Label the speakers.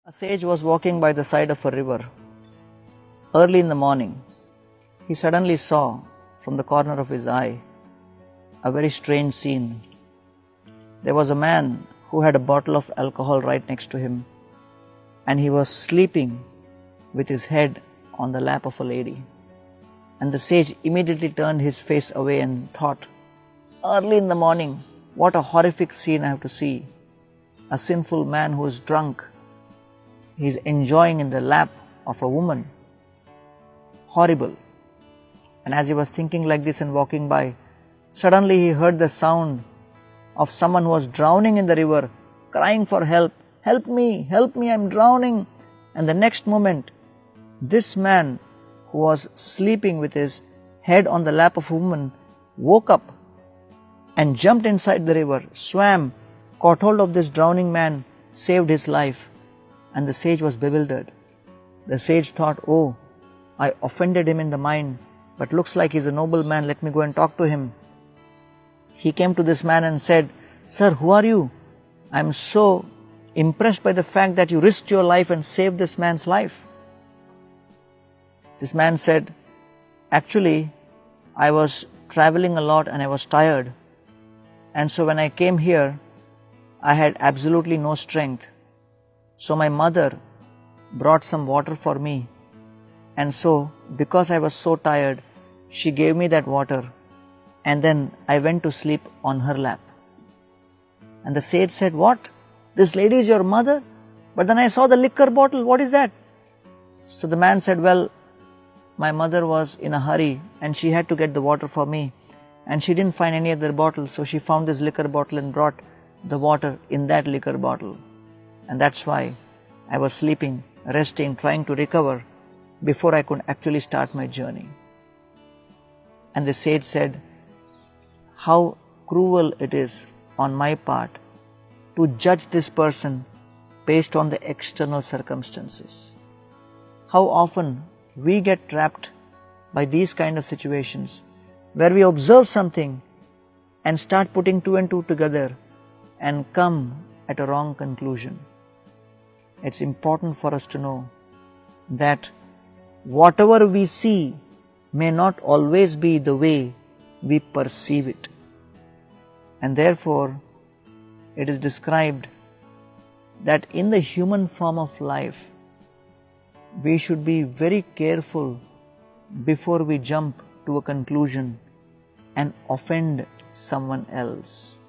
Speaker 1: A sage was walking by the side of a river. Early in the morning, he suddenly saw from the corner of his eye a very strange scene. There was a man who had a bottle of alcohol right next to him, and he was sleeping with his head on the lap of a lady. And the sage immediately turned his face away and thought, early in the morning, what a horrific scene I have to see. A sinful man who is drunk, he is enjoying in the lap of a woman. Horrible. And as he was thinking like this and walking by, suddenly he heard the sound of someone who was drowning in the river, crying for help. Help me, I'm drowning. And the next moment, this man who was sleeping with his head on the lap of a woman woke up and jumped inside the river, swam, caught hold of this drowning man, saved his life. And the sage was bewildered. The sage thought, oh, I offended him in the mind, but looks like he's a noble man, let me go and talk to him. He came to this man and said, Sir, who are you? I'm so impressed by the fact that you risked your life and saved this man's life. This man said, actually, I was traveling a lot and I was tired. And so when I came here, I had absolutely no strength. So my mother brought some water for me. And so, because I was so tired, she gave me that water. And then I went to sleep on her lap. And the sage said, what? This lady is your mother? But then I saw the liquor bottle. What is that? So the man said, well, my mother was in a hurry and she had to get the water for me. And she didn't find any other bottle. So she found this liquor bottle and brought the water in that liquor bottle. And that's why I was sleeping, resting, trying to recover before I could actually start my journey. And the sage said, how cruel it is on my part to judge this person based on the external circumstances. How often we get trapped by these kind of situations where we observe something and start putting two and two together and come at a wrong conclusion. It's important for us to know that whatever we see may not always be the way we perceive it. And therefore, it is described that in the human form of life, we should be very careful before we jump to a conclusion and offend someone else.